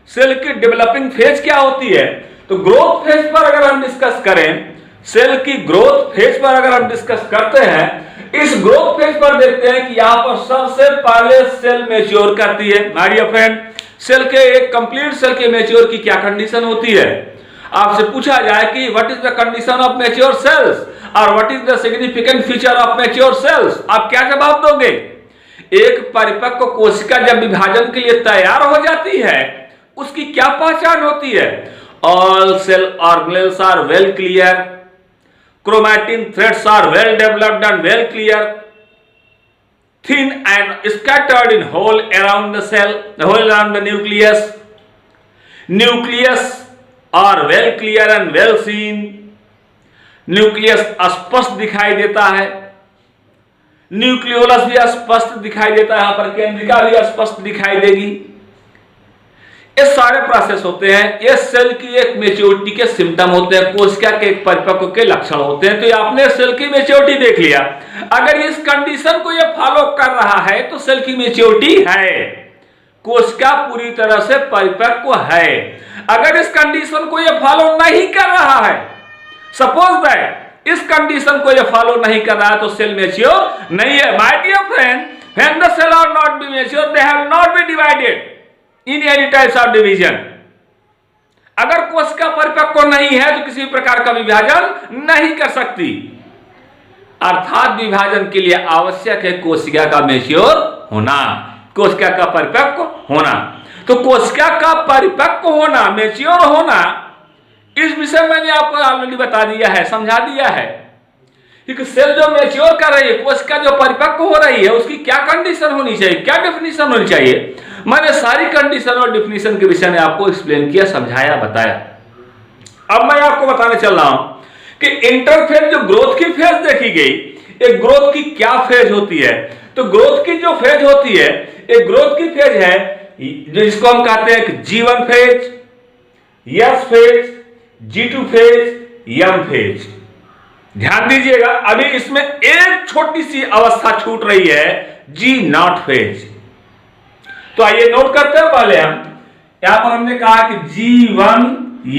सेल की डेवलपिंग फेज क्या होती है। तो ग्रोथ फेज पर अगर हम डिस्कस करें, सेल की ग्रोथ फेज पर अगर हम डिस्कस करते हैं, इस ग्रोथ फेज पर देखते हैं कि यहां पर सबसे पहले सेल मैच्योर करती है। माय डियर फ्रेंड, सेल के एक कंप्लीट सेल के मैच्योर की क्या कंडीशन होती है? आपसे पूछा जाए कि what is the condition of mature cells और what is the significant feature of mature cells, आप क्या जवाब दोगे? एक परिपक्व कोशिका जब विभाजन के लिए तैयार हो जाती है, उसकी क्या पहचान होती है? All cell organelles are well clear, chromatin threads are well developed and well clear, thin and scattered in whole around the cell, whole around the nucleus. Nucleus are well clear and well seen. Nucleus स्पष्ट दिखाई देता है, न्यूक्लियोलस भी स्पष्ट दिखाई देता है, यहां पर केंद्रिका भी स्पष्ट दिखाई देगी। ये सारे प्रोसेस होते हैं, ये सेल की एक मैच्योरिटी के सिम्टम होते हैं, कोशिका के एक परिपक्व के लक्षण होते हैं। तो ये आपने सेल की मैच्योरिटी देख लिया। अगर इस कंडीशन को ये फॉलो कर रहा है तो सेल की मैच्योरिटी है, कोशिका पूरी तरह से परिपक्व है। अगर इस कंडीशन को ये फॉलो नहीं कर रहा है, सपोज दैट इस कंडीशन को ये फॉलो नहीं कर रहा है, तो सेल मैच्योर नहीं है। My dear friend, when the cell are not be mature, they have not be divided in any types of division. अगर कोशिका परिपक्व नहीं है तो किसी प्रकार का विभाजन नहीं कर सकती। अर्थात विभाजन के लिए आवश्यक है कोशिका का मैच्योर होना, कोशिका का परिपक्व होना। तो कोशिका का परिपक्व होना, मैच्योर होना, इस विषय मैंने आपको ऑलरेडी बता दिया है, समझा दिया है कि सेल जो मैच्योर कर रही है, कोशिका जो परिपक्व हो रही है, उसकी क्या कंडीशन होनी चाहिए, क्या डेफिनेशन होनी चाहिए। मैंने सारी कंडीशन और डेफिनेशन के विषय में आपको एक्सप्लेन किया, समझाया, बताया। अब मैं आपको बताने चल रहा हूं कि इंटरफेज जो ग्रोथ की फेज देखी गई, एक ग्रोथ की क्या फेज होती है। तो ग्रोथ की जो फेज होती है, एक ग्रोथ की फेज है जो जिसको हम कहते हैं G1 phase, S phase, G2 phase, M phase. ध्यान दीजिएगा, अभी इसमें एक छोटी सी अवस्था छूट रही है, G0 फेज। तो आइए नोट करते हैं। पहले हम यहां पर हमने कहा कि G1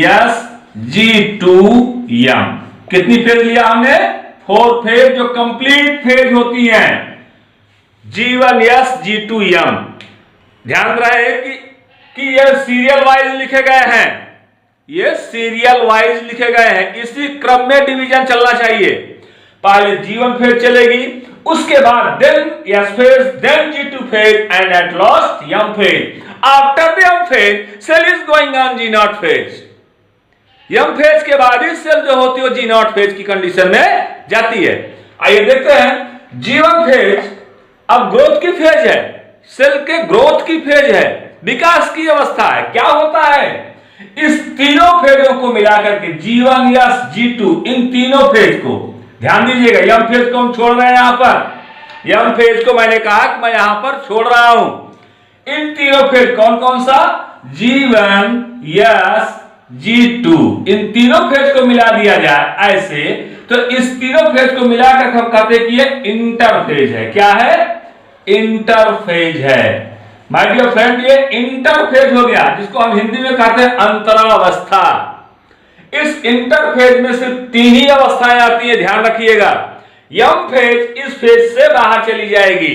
S G2 M, कितनी फेज लिया हमने? 4 फेज, जो कंप्लीट फेज होती हैं, G1 S G2 M। ध्यान रहे कि ये सीरियल वाइज लिखे गए हैं, ये सीरियल वाइज लिखे गए हैं, इसी क्रम में डिवीजन चलना चाहिए। पहले G1 फेज चलेगी, उसके बाद then S phase, then G2 phase and at last M phase. After the M phase cell is going on G0 phase. M phase के बाद ही सेल जो होती है G0 फेज की कंडीशन में जाती है। आइए देखते हैं G1 फेज अब ग्रोथ की फेज है, सेल के ग्रोथ की फेज है, विकास की अवस्था है। क्या होता है, इस तीनों फेजों को मिलाकर के G1 या G2, इन तीनों फेज को ध्यान दीजिएगा। M फेज को हम छोड़ रहे हैं, यहां पर M फेज को मैंने कहा कि मैं यहां पर छोड़ रहा हूं। इन तीनों फेज कौन कौन सा, G1 S G2, इन तीनों फेज को मिला दिया जाए ऐसे, तो इस तीनों फेज को मिलाकर हम कहते हैं कि ये इंटरफेज है। क्या है, इंटरफेज है। माय डियर फ्रेंड, ये इंटरफेज हो गया, जिसको हम हिंदी में कहते हैं अंतरावस्था। इस इंटरफेज में सिर्फ 3 ही अवस्थाएं आती है, ध्यान रखिएगा। M फेज इस फेज से बाहर चली जाएगी।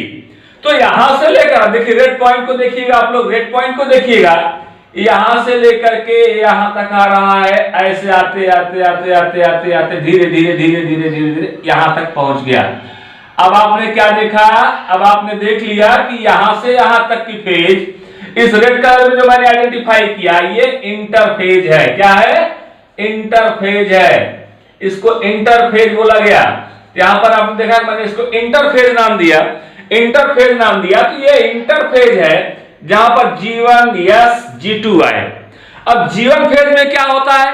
तो यहां से लेकर, देखिए रेड पॉइंट को देखिएगा, आप लोग रेड पॉइंट को देखिएगा, यहां से लेकर के यहां तक आ रहा है, ऐसे आते आते आते आते आते आते धीरे धीरे धीरे धीरे धीरे धीरे यहां तक पहुंच गया। अब आपने क्या देखा, अब आपने देख लिया कि यहां से यहां तक की फेज, इस रेड कलर में जो मैंने आइडेंटिफाई किया, ये इंटरफेज है। क्या है, इंटरफेज है, इसको इंटरफेज बोला गया। यहां पर आपने देखा मैंने इसको इंटरफेज नाम दिया, इंटरफेज नाम दिया। तो ये इंटरफेज है जहां पर G1 S G2 आए। अब G1 फेज में क्या होता है,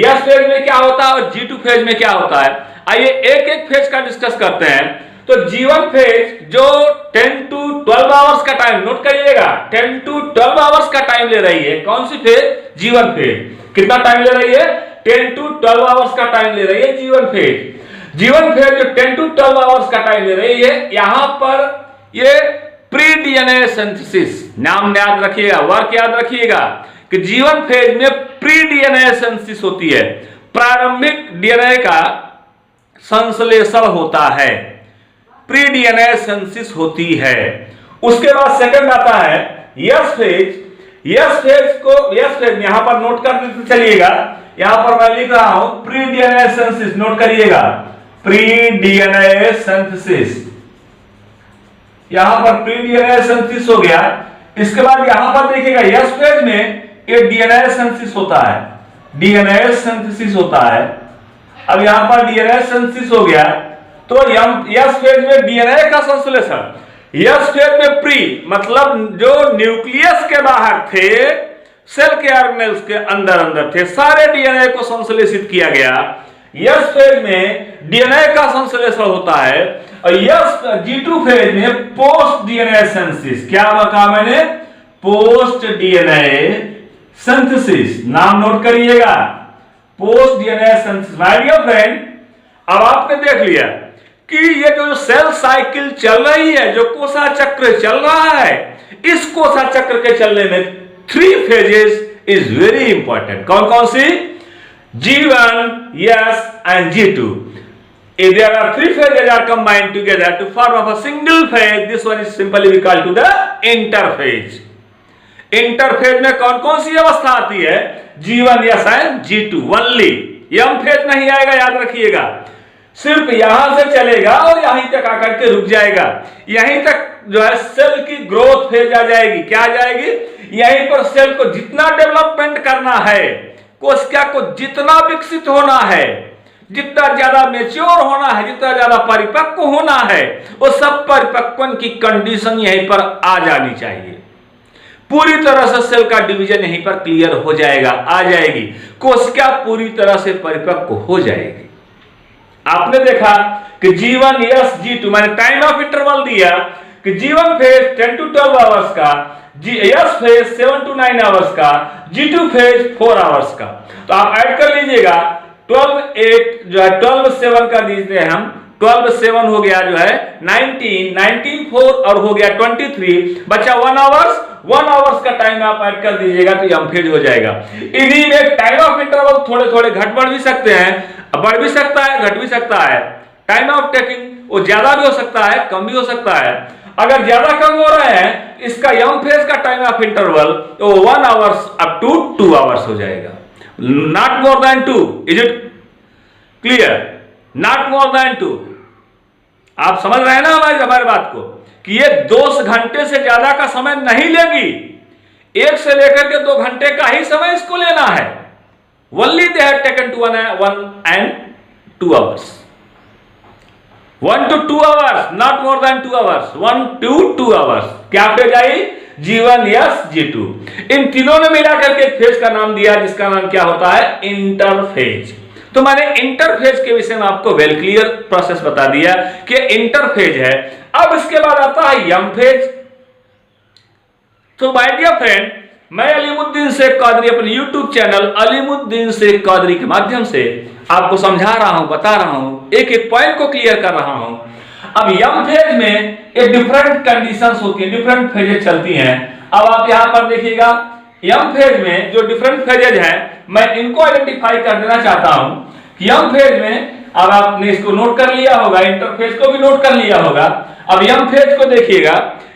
S फेज में क्या होता है और G2 फेज में क्या होता है, आइए एक एक फेज का डिस्कस करते हैं। तो G1 फेज जो 10 to 12 आवर्स का टाइम, नोट करिएगा, 10 to 12 आवर्स का टाइम ले रही है। कौन सी फेज, G1 फेज। कितना टाइम ले रही है, 10 to 12 आवर्स का टाइम ले रही है G1 फेज। G1 फेज जो 10 to 12 आवर्स का टाइम ले रही है, यहां पर ये प्री डीएनए सिंथेसिस, नाम याद रखिएगा, वर्क याद रखिएगा कि G1 फेज में प्री डीएनए सिंथेसिस होती है, प्रारंभिक डीएनए का संश्लेषण होता है, प्री डीएनए सिंथेसिस होती है। उसके बाद सेकंड आता है S फेज। S फेज को, S फेज यहां पर नोट कर चलिएगा, यहां पर मैं लिख रहा हूं प्री डीएनए सिंथेसिस, नोट करिएगा, प्री डीएनए सिंथेसिस। यहां पर प्री डीएनए सिंथेसिस हो गया। इसके बाद यहां पर देखिएगा S फेज में ये डीएनए सिंथेसिस होता है, डीएनए सिंथेसिस होता है। अब यहां पर डीएनए सिंथेसिस हो गया, तो S फेज में डीएनए का संश्लेषण, S फेज में प्री मतलब जो न्यूक्लियस के बाहर थे, सेल के ऑर्गेनेल्स के अंदर अंदर थे, सारे डीएनए को संश्लेषित किया गया। S फेज में डीएनए का संश्लेषण होता है और G2 फेज में पोस्ट डीएनए सिंथेसिस। क्या कहा मैंने, पोस्ट डीएनए सिंथेसिस, नाम नोट करिएगा, post DNA synthesis. My dear friend, अब आपने देख लिया कि ये जो सेल साइकिल चल रही है, जो कोसा चक्र चल रहा है, इस कोसा चक्र के चलने में 3 फेजेस इज वेरी इंपॉर्टेंट। कौन कौन सी, G1 S and G2. If there are 3 phases are combined together to form of a single phase, this one is simply we call to the interphase. Interphase में कौन कौन सी अवस्था आती है, G1 S and G2 only, M phase नहीं आएगा, याद रखिएगा। सिर्फ यहां से चलेगा और यहीं तक आकर के रुक जाएगा। यहीं तक जो है सेल की ग्रोथ फेज आ जाएगी। क्या आ जाएगी? यहीं पर सेल को जितना डेवलपमेंट करना है, कोशिका को जितना विकसित होना है, जितना ज्यादा मेच्योर होना है, जितना ज्यादा परिपक्व होना है, वो सब परिपक्वन की कंडीशन यहीं पर आ जानी चाहिए। पूरी तरह से सेल का डिवीजन यहीं पर क्लियर हो जाएगा, आ जाएगी, कोशिका पूरी तरह से परिपक्व हो जाएगी। आपने देखा कि G1 S G2 मैंने टाइम ऑफ इंटरवल दिया कि G1 फेज 10 to 12 आवर्स का, S फेज 7 to 9 आवर्स का, G2 फेज 4 आवर्स का। तो आप ऐड कर लीजिएगा 12 8 जो है 12 7 कर दीजिए हम, 12 7 हो गया जो है 19 19 4 और हो गया 23, बचा 1 आवर्स का टाइम आप ऐड कर दीजिएगा तो यम फेज हो जाएगा। इन्हीं में टाइम ऑफ इंटरवल थोड़े थोड़े घट बढ़ भी सकते हैं, बढ़ भी सकता है, घट भी सकता है। टाइम ऑफ टेकिंग वो ज्यादा भी हो सकता है, कम भी हो सकता है। अगर ज्यादा कम हो रहे हैं इसका यम फेज का टाइम ऑफ इंटरवल तो 1 आवर्स अप टू 2 आवर्स हो जाएगा, not more then 2। Is it clear? Not more then 2। आप समझ रहे हैं ना हमारी बात को कि ये 2 घंटे से ज्यादा का समय नहीं लेगी, 1 से लेकर के 2 घंटे का ही समय इसको लेना है। Only they have taken to 1 and 2 hours, 1 to 2 hours, not more than 2 hours, 1 to 2 hours। क्या phase I? G1 S G2। इन तीनों ने मिलाकर के फेज का नाम दिया जिसका नाम क्या होता है? इंटरफेज। तो मैंने इंटरफेज के विषय में आपको वेल क्लियर प्रोसेस बता दिया कि इंटरफेज है। अब इसके बाद आता है यम फेज। तो माय डियर फ्रेंड, मैं अलीमुद्दीन शेख कादरी अपने YouTube चैनल अलीमुद्दीन शेख कादरी के माध्यम से आपको समझा रहा हूं, बता रहा हूं, एक एक पॉइंट को क्लियर कर रहा हूं। अब यम फेज में एक डिफरेंट कंडीशंस होती हैं, डिफरेंट फेजेज चलती हैं। अब आप यहां पर देखिएगा यम फेज में जो डिफरेंट फेजेज हैं मैं इनको आइडेंटिफाई कर देना चाहता हूं कि यम फेज में, अब आपने इसको नोट कर लिया होगा, इंटरफेज को भी नोट कर लिया होगा। अब यम फेज को देखिएगा,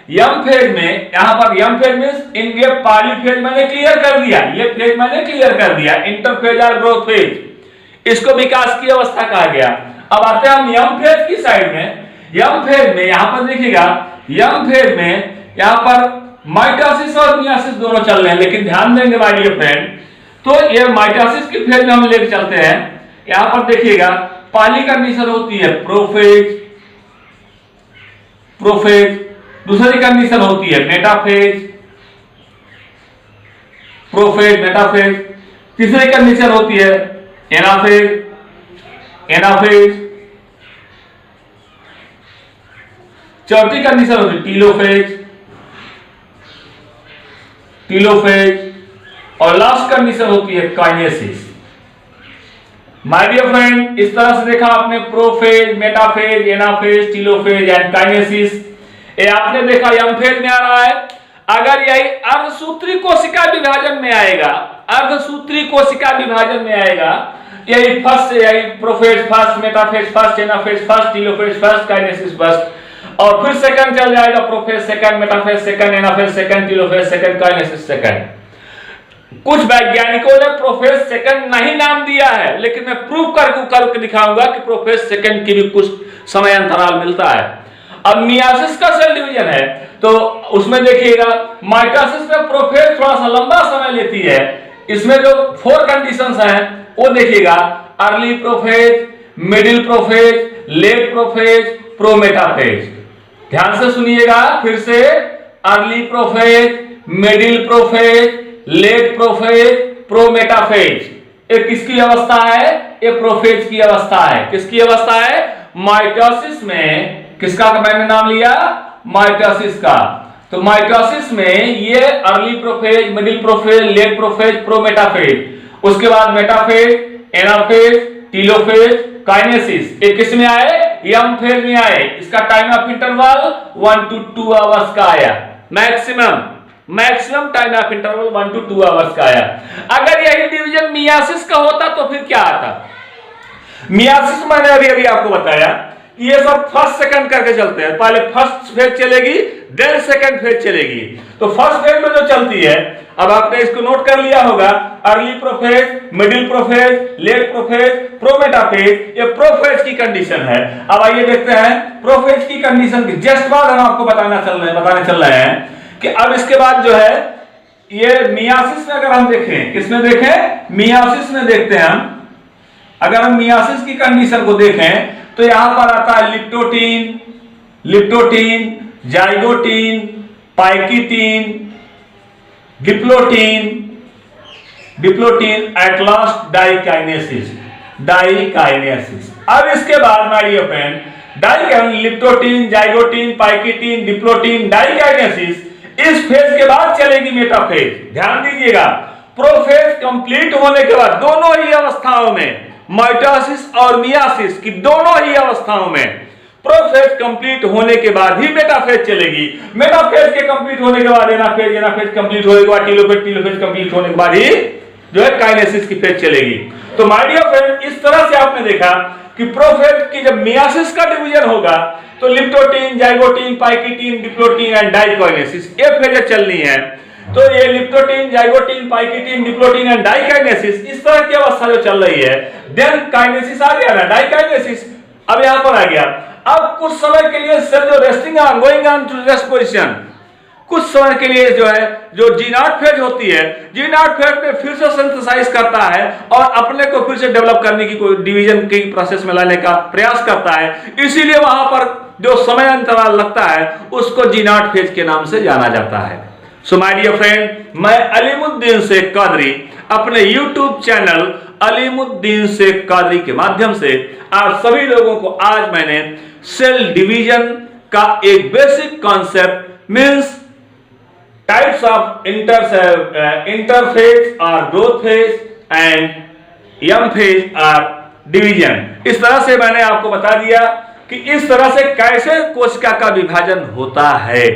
यम फेज में यहां पर यम फेज में इनके पाली फेज मैंने क्लियर कर दिया, ये फेज मैंने क्लियर कर दिया, इंटरफेज और ग्रोथ फेज, इसको विकास की अवस्था कहा गया। अब आते हैं हम यम फेज की साइड में। यम फेज में यहां पर देखिएगा, यम फेज में यहां पर माइटोसिस और मियोसिस दोनों चल रहे हैं, लेकिन ध्यान देंगे माय डियर फ्रेंड, तो ये माइटोसिस की फेज में हम लेकर चलते हैं। यहां पर देखिएगा पहली कंडीशन होती है प्रोफेज, प्रोफेज, दूसरी कंडीशन होती है मेटाफेज, प्रोफेज, मेटाफेज, तीसरी कंडीशन होती है एनाफेज, एनाफेज, चौथी कंडीशन होती है टीलोफेज, टीलोफेज, और लास्ट कंडीशन होती है काइनेसिस। माय डियर फ्रेंड, इस तरह से देखा आपने prophase, metaphase, anaphase, telophase and kinesis. ये आपने देखा यम फेज में आ रहा है। अगर यही अर्धसूत्री कोशिका विभाजन में आएगा, अर्धसूत्री कोशिका विभाजन में आएगा, यही फर्स्ट, यही prophase first, metaphase first, anaphase first, telophase first, kinesis first, और फिर सेकंड चल जाएगा prophase second, metaphase second, anaphase second, telophase second, kinesis second. कुछ वैज्ञानिकों ने प्रोफेज सेकंड नहीं नाम दिया है, लेकिन मैं प्रूव करके दिखाऊंगा कि प्रोफेज सेकंड की भी कुछ समय अंतराल मिलता है। अब मियोसिस का सेल डिवीजन है तो उसमें देखिएगा माइटोसिस में प्रोफेज थोड़ा सा लंबा समय लेती है। इसमें जो 4 कंडीशंस हैं वो देखिएगा, early prophase, middle prophase, late prophase, prometaphase. ध्यान से सुनिएगा फिर से, early prophase, middle prophase, late prophase, prometaphase. ये किसकी अवस्था है? ये प्रोफेज की अवस्था है। किसकी अवस्था है? माइटोसिस में। किसका मैंने नाम लिया? माइटोसिस का। तो माइटोसिस में ये early prophase, middle prophase, late prophase, prometaphase, उसके बाद मेटाफेज, एनाफेज, टीलोफेज, काइनेसिस। ये किस में आए? यम फेज में आए। इसका time of interval 1 to 2 hours का आया, maximum time of interval 1 to 2 hours का आया। अगर यही डिवीजन मियोसिस का होता तो फिर क्या आता? मियोसिस मैंने अभी आपको बताया ये सब फर्स्ट सेकंड करके चलते हैं। पहले फर्स्ट फेज चलेगी, देन सेकंड फेज चलेगी। तो फर्स्ट फेज में जो चलती है, अब आपने इसको नोट कर लिया होगा, early prophase, middle prophase, late prophase, prometaphase, ये प्रोफेज की कंडीशन है। अब आइए देखते हैं प्रोफेज की कंडीशन की जस्ट बाद हम आपको बताने चल रहे हैं कि अब इसके बाद जो है ये मियासिस में अगर हम देखें, किसमें देखें? मियासिस में देखते हैं हम। अगर हम मियासिस की कंडीशन को देखें तो यहां पर आता है leptotene, zygotene, pachytene, diplotene, at last diakinesis. अब इसके बाद my dear friend, leptotene, zygotene, pachytene, diplotene, diakinesis, इस फेज के बाद चलेगी मेटाफेज। ध्यान दीजिएगा, प्रोफेज कंप्लीट होने के बाद दोनों ही अवस्थाओं में, माइटोसिस और मियासिस की दोनों ही अवस्थाओं में प्रोफेज कंप्लीट होने के बाद ही मेटाफेज चलेगी। मेटाफेज के कंप्लीट होने के बाद एनाफेज कंप्लीट होने के बाद टीलोफेज कंप्लीट होने के बाद ही जो है काइनेसिस की फेज चलेगी। तो माय डियर फ्रेंड, इस तरह से आपने देखा कि प्रोफेज की जब मियासिस का डिवीजन होगा तो leptotene, zygotene, pachytene, diplotene and diakinesis ये फेजें चलनी है। तो ये leptotene, zygotene, pachytene, diplotene and diakinesis, इस तरह की अवस्था जो चल रही है, देन काइनेसिस आ गया ना, डाइकाइनेसिस अब यहां पर आ गया। अब कुछ समय के लिए सेल जो resting on, going on to rest position, कुछ समय के लिए जो है जो जी0 फेज होती है, जी0 फेज में फिर से सिंथेसाइज करता है और अपने को फिर से डेवलप करने की, कोई डिवीजन की प्रोसेस में लाने का प्रयास करता है। इसीलिए वहां पर जो समय अंतराल लगता है उसको जी0 फेज के नाम से जाना जाता है। सो माय डियर फ्रेंड, मैं अलीमुद्दीन शेख कादरी अपने YouTube चैनल अलीमुद्दीन शेख कादरी के माध्यम से आप सभी लोगों को आज मैंने सेल डिवीजन का एक basic concept means types of interphase और growth phase and M phase और डिवीजन, इस तरह से मैंने आपको बता दिया कि इस तरह से कैसे कोशिका का विभाजन होता है।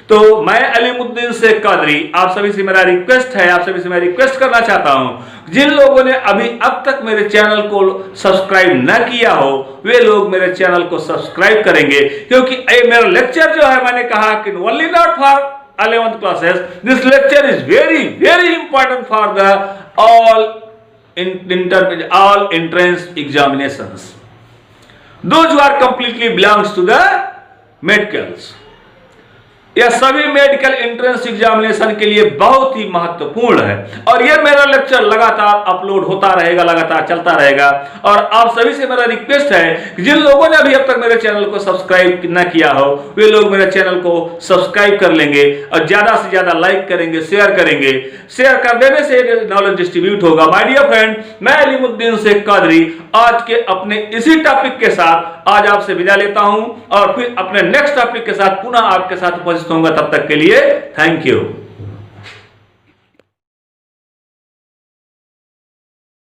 तो मैं अलीमुद्दीन शेख कादरी आप सभी से मेरा रिक्वेस्ट है, आप सभी से मैं रिक्वेस्ट करना चाहता हूं, जिन लोगों ने अभी अब तक मेरे चैनल को सब्सक्राइब न किया हो वे लोग मेरे चैनल को सब्सक्राइब करेंगे, क्योंकि मेरा लेक्चर जो है, मैंने कहा कि only not for 11th classes, this lecture is very important for the all entrance examinations, those who are completely belongs to the medicals। यह सभी मेडिकल एंट्रेंस एग्जामिनेशन के लिए बहुत ही महत्वपूर्ण है और यह मेरा लेक्चर लगातार अपलोड होता रहेगा, लगातार चलता रहेगा। और आप सभी से मेरा रिक्वेस्ट है कि जिन लोगों ने अभी अब तक मेरे चैनल को सब्सक्राइब न किया हो वे लोग मेरे चैनल को सब्सक्राइब कर लेंगे और ज्यादा से ज्यादा लाइक करेंगे, शेयर करेंगे। शेयर कर देने से नॉलेज डिस्ट्रीब्यूट होगा। माय डियर फ्रेंड, मैं अलीमुद्दीन शेख कादरी आज के अपने इसी टॉपिक के साथ आज आपसे विदा लेता हूं और फिर अपने नेक्स्ट टॉपिक के साथ पुनः आपके साथ उपस्थित होऊंगा। तब तक के लिए थैंक यू।